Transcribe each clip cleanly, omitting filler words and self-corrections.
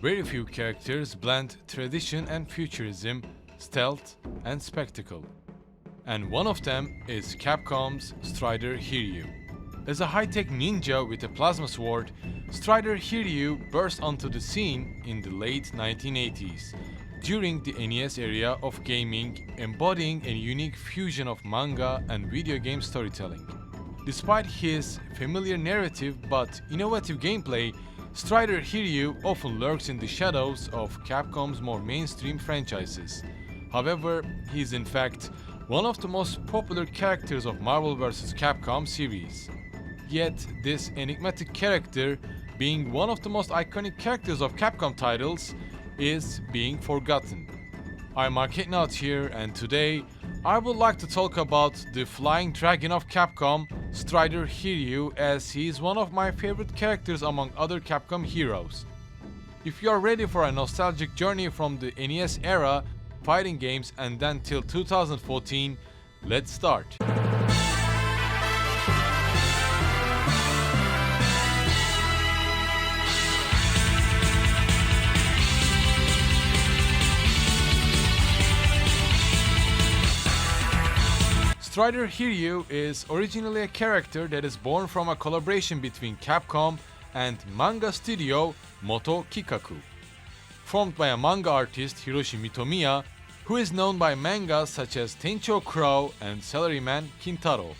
Very few characters blend tradition and futurism, stealth and spectacle. And one of them is Capcom's Strider Hiryu. As a high-tech ninja with a plasma sword, Strider Hiryu burst onto the scene in the late 1980s, during the NES era of gaming, embodying a unique fusion of manga and video game storytelling. Despite his familiar narrative but innovative gameplay, Strider Hiryu often lurks in the shadows of Capcom's more mainstream franchises. However, he is in fact one of the most popular characters of Marvel vs. Capcom series. Yet, this enigmatic character, being one of the most iconic characters of Capcom titles, is being forgotten. I'm Arcadenaut here, and today I would like to talk about the flying dragon of Capcom, Strider Hiryu, as he is one of my favorite characters among other Capcom heroes. If you are ready for a nostalgic journey from the NES era, fighting games, and then till 2014, let's start. Strider Hiryu is originally a character that is born from a collaboration between Capcom and manga studio Moto Kikaku. Formed by a manga artist Hiroshi Mitomiya, who is known by mangas such as Tencho Crow and Salaryman Kintaro.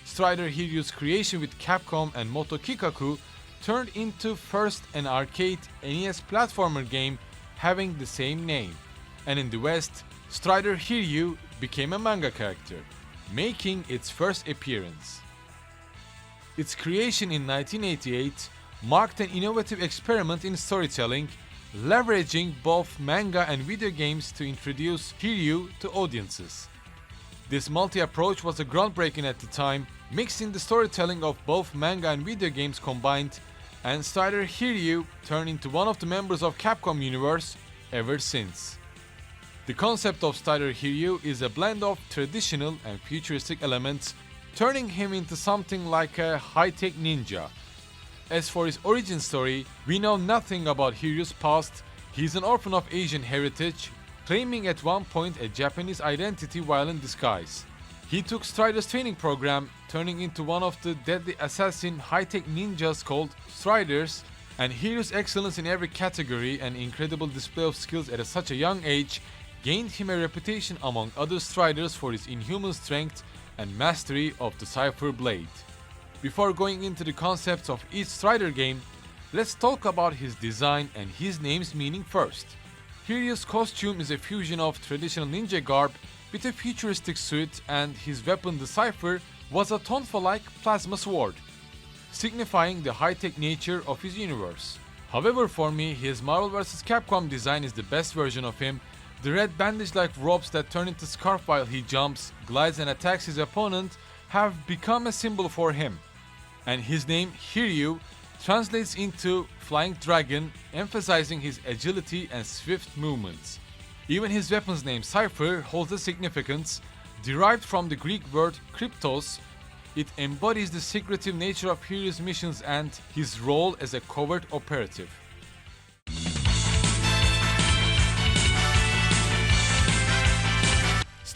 Strider Hiryu's creation with Capcom and Moto Kikaku turned into first an arcade NES platformer game having the same name, and in the West, Strider Hiryu became a manga character, making its first appearance. Its creation in 1988 marked an innovative experiment in storytelling, leveraging both manga and video games to introduce Hiryu to audiences. This multi-approach was a groundbreaking at the time, mixing the storytelling of both manga and video games combined, and Strider Hiryu turned into one of the members of Capcom universe ever since. The concept of Strider Hiryu is a blend of traditional and futuristic elements, turning him into something like a high-tech ninja. As for his origin story, we know nothing about Hiryu's past. He is an orphan of Asian heritage, claiming at one point a Japanese identity while in disguise. He took Strider's training program, turning into one of the deadly assassin high-tech ninjas called Striders, and Hiryu's excellence in every category and incredible display of skills at such a young age gained him a reputation among other Striders for his inhuman strength and mastery of the Cypher Blade. Before going into the concepts of each Strider game, let's talk about his design and his name's meaning first. Hiryu's costume is a fusion of traditional ninja garb with a futuristic suit, and his weapon, the Cypher, was a tonfa-like plasma sword, signifying the high-tech nature of his universe. However, for me, his Marvel vs. Capcom design is the best version of him. The red bandage-like ropes that turn into scarf while he jumps, glides and attacks his opponent have become a symbol for him. And his name, Hiryu, translates into flying dragon, emphasizing his agility and swift movements. Even his weapon's name, Cypher, holds a significance. Derived from the Greek word kryptos, it embodies the secretive nature of Hiryu's missions and his role as a covert operative.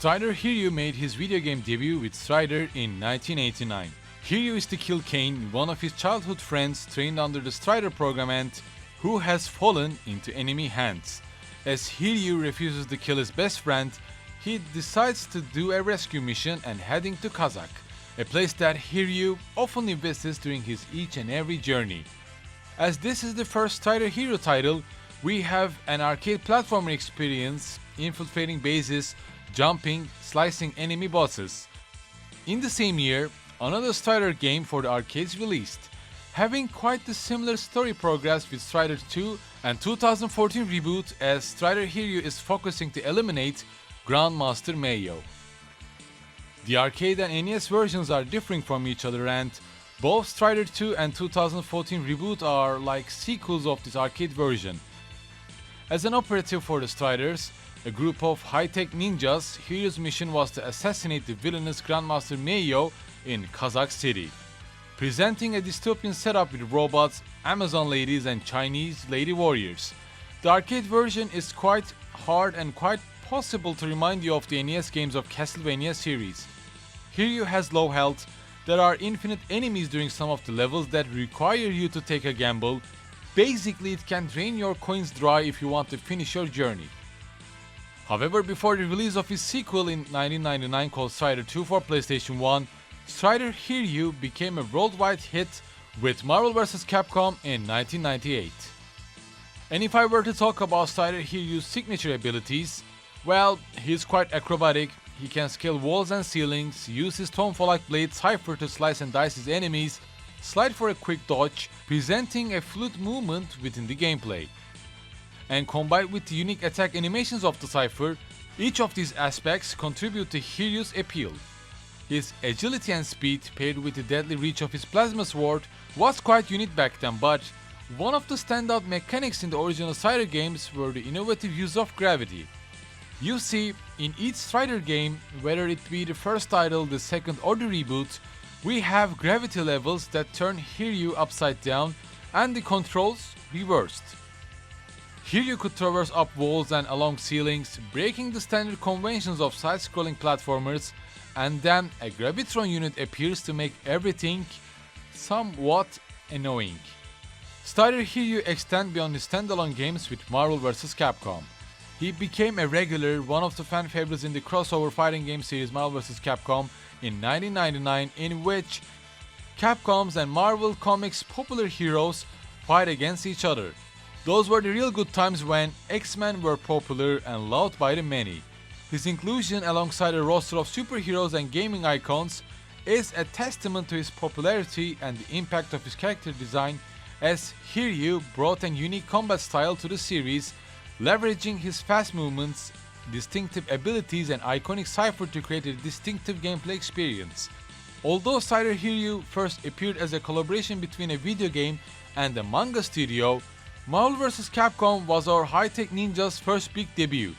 Strider Hiryu made his video game debut with Strider in 1989. Hiryu is to kill Kane, one of his childhood friends trained under the Strider program and who has fallen into enemy hands. As Hiryu refuses to kill his best friend, he decides to do a rescue mission and heading to Kazakh, a place that Hiryu often visits during his each and every journey. As this is the first Strider Hiryu title, we have an arcade platformer experience, infiltrating bases, jumping, slicing enemy bosses. In the same year, another Strider game for the arcades released, having quite the similar story progress with Strider 2 and 2014 Reboot, as Strider Hiryu is focusing to eliminate Grandmaster Mayo. The arcade and NES versions are differing from each other, and both Strider 2 and 2014 Reboot are like sequels of this arcade version. As an operative for the Striders, a group of high-tech ninjas, Hiryu's mission was to assassinate the villainous Grandmaster Mayo in Kazakh City. Presenting a dystopian setup with robots, Amazon ladies and Chinese lady warriors. The arcade version is quite hard and quite possible to remind you of the NES games of Castlevania series. Hiryu has low health, there are infinite enemies during some of the levels that require you to take a gamble. Basically, it can drain your coins dry if you want to finish your journey. However, before the release of his sequel in 1999 called Strider 2 for PlayStation 1, Strider Hiryu became a worldwide hit with Marvel vs. Capcom in 1998. And if I were to talk about Strider Hiryu's signature abilities, well, he's quite acrobatic, he can scale walls and ceilings, use his tomfo-like blade Cypher to slice and dice his enemies, slide for a quick dodge, presenting a fluid movement within the gameplay. And combined with the unique attack animations of the Cypher, each of these aspects contribute to Hiryu's appeal. His agility and speed paired with the deadly reach of his plasma sword was quite unique back then, but one of the standout mechanics in the original Strider games were the innovative use of gravity. You see, in each Strider game, whether it be the first title, the second or the reboot, we have gravity levels that turn Hiryu upside down and the controls reversed. Hiryu could traverse up walls and along ceilings, breaking the standard conventions of side-scrolling platformers, and then a Gravitron unit appears to make everything somewhat annoying. Strider Hiryu extend beyond his standalone games with Marvel vs. Capcom. He became a regular, one of the fan favorites in the crossover fighting game series Marvel vs. Capcom in 1999, in which Capcom's and Marvel Comics' popular heroes fight against each other. Those were the real good times when X-Men were popular and loved by the many. His inclusion alongside a roster of superheroes and gaming icons is a testament to his popularity and the impact of his character design, as Hiryu brought a unique combat style to the series, leveraging his fast movements, distinctive abilities and iconic Cypher to create a distinctive gameplay experience. Although Strider Hiryu first appeared as a collaboration between a video game and a manga studio, Marvel vs. Capcom was our high-tech ninja's first big debut,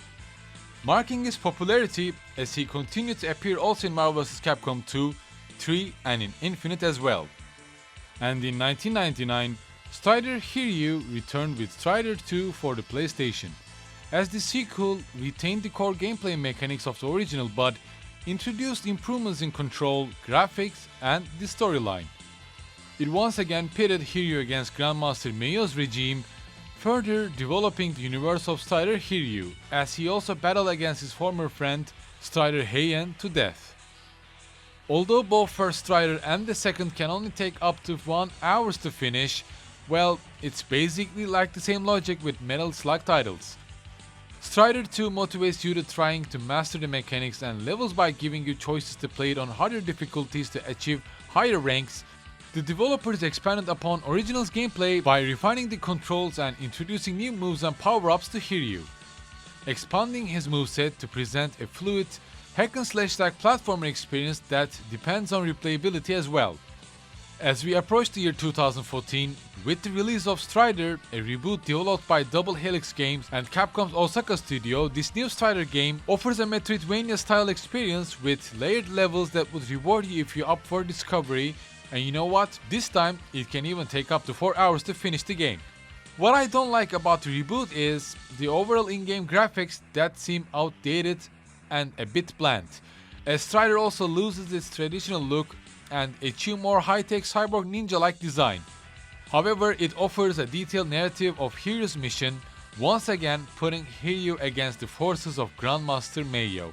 marking his popularity as he continued to appear also in Marvel vs. Capcom 2, 3 and in Infinite as well. And in 1999, Strider Hiryu returned with Strider 2 for the PlayStation, as the sequel retained the core gameplay mechanics of the original but introduced improvements in control, graphics and the storyline. It once again pitted Hiryu against Grandmaster Meio's regime, further developing the universe of Strider Hiryu, as he also battled against his former friend Strider Heian to death. Although both first Strider and the second can only take up to 1 hour to finish, well, it's basically like the same logic with Metal Slug titles. Strider 2 motivates you to trying to master the mechanics and levels by giving you choices to play it on harder difficulties to achieve higher ranks. The developers expanded upon original's gameplay by refining the controls and introducing new moves and power-ups to Hiryu, expanding his moveset to present a fluid, hack-and-slash-like platformer experience that depends on replayability as well. As we approach the year 2014, with the release of Strider, a reboot developed by Double Helix Games and Capcom's Osaka studio, this new Strider game offers a Metroidvania-style experience with layered levels that would reward you if you opt for discovery, and you know what? This time, it can even take up to 4 hours to finish the game. What I don't like about the reboot is the overall in-game graphics that seem outdated and a bit bland, as Strider also loses its traditional look and achieve more high-tech cyborg ninja-like design. However, it offers a detailed narrative of Hiryu's mission, once again putting Hiryu against the forces of Grandmaster Meio.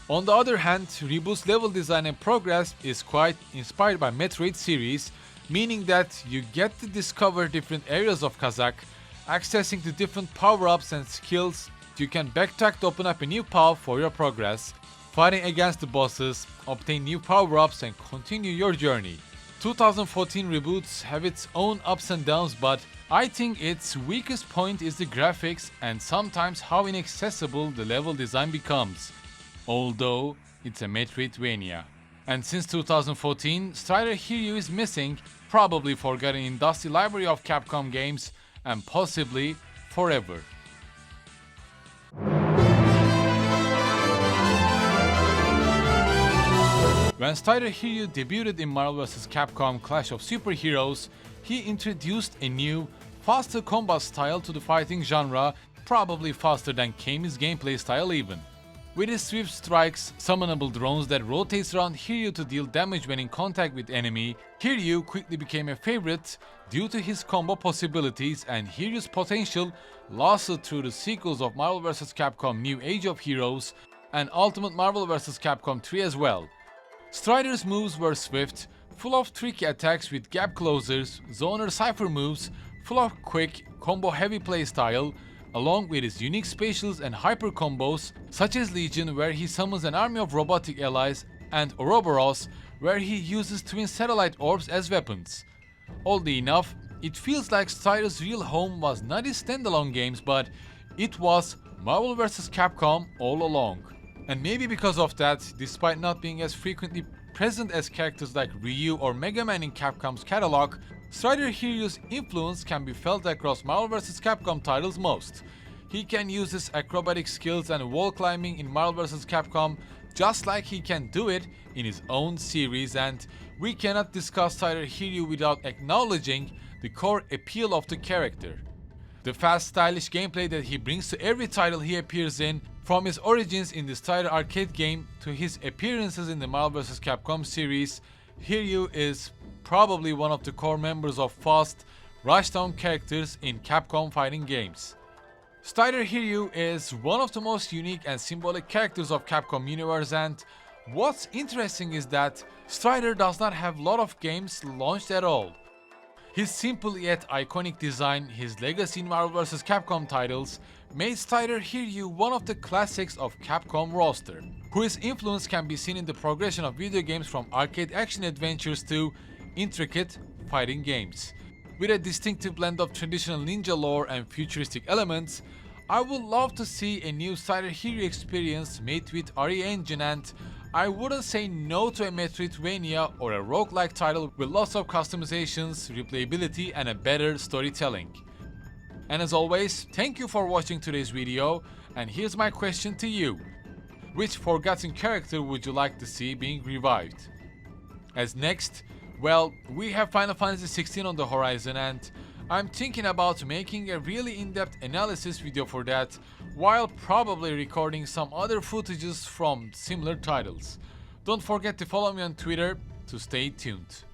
On the other hand, Reboot's level design and progress is quite inspired by Metroid series, meaning that you get to discover different areas of Kazakh, accessing the different power-ups and skills. You can backtrack to open up a new path for your progress, fighting against the bosses, obtain new power-ups and continue your journey. 2014 reboots have its own ups and downs, but I think its weakest point is the graphics and sometimes how inaccessible the level design becomes, although it's a Metroidvania. And since 2014, Strider Hiryu is missing, probably forgotten in dusty library of Capcom games, and possibly forever. When Strider Hiryu debuted in Marvel vs. Capcom Clash of Superheroes, he introduced a new, faster combat style to the fighting genre, probably faster than Kami's gameplay style even. With his swift strikes, summonable drones that rotates around Hiryu to deal damage when in contact with enemy, Hiryu quickly became a favorite due to his combo possibilities, and Hiryu's potential lasted through the sequels of Marvel vs. Capcom New Age of Heroes and Ultimate Marvel vs. Capcom 3 as well. Strider's moves were swift, full of tricky attacks with gap closers, zoner cipher moves, full of quick, combo-heavy playstyle, along with his unique specials and hyper combos, such as Legion where he summons an army of robotic allies, and Ouroboros where he uses twin satellite orbs as weapons. Oddly enough, it feels like Strider's real home was not his standalone games, but it was Marvel vs. Capcom all along. And maybe because of that, despite not being as frequently present as characters like Ryu or Mega Man in Capcom's catalog, Strider Hiryu's influence can be felt across Marvel vs. Capcom titles most. He can use his acrobatic skills and wall climbing in Marvel vs. Capcom just like he can do it in his own series, and we cannot discuss Strider Hiryu without acknowledging the core appeal of the character. The fast, stylish gameplay that he brings to every title he appears in, from his origins in the Strider arcade game to his appearances in the Marvel vs. Capcom series, Hiryu is probably one of the core members of fast, rushdown characters in Capcom fighting games. Strider Hiryu is one of the most unique and symbolic characters of Capcom universe, and what's interesting is that Strider does not have a lot of games launched at all. His simple yet iconic design, his legacy in Marvel vs. Capcom titles, made Strider Hiryu one of the classics of Capcom roster, whose influence can be seen in the progression of video games from arcade action adventures to intricate fighting games. With a distinctive blend of traditional ninja lore and futuristic elements, I would love to see a new Strider Hiryu experience made with RE Engine, and I wouldn't say no to a Metroidvania or a roguelike title with lots of customizations, replayability and a better storytelling. And as always, thank you for watching today's video, and here's my question to you. Which forgotten character would you like to see being revived? As next, well, we have Final Fantasy 16 on the horizon, and I'm thinking about making a really in-depth analysis video for that, while probably recording some other footages from similar titles. Don't forget to follow me on Twitter to stay tuned.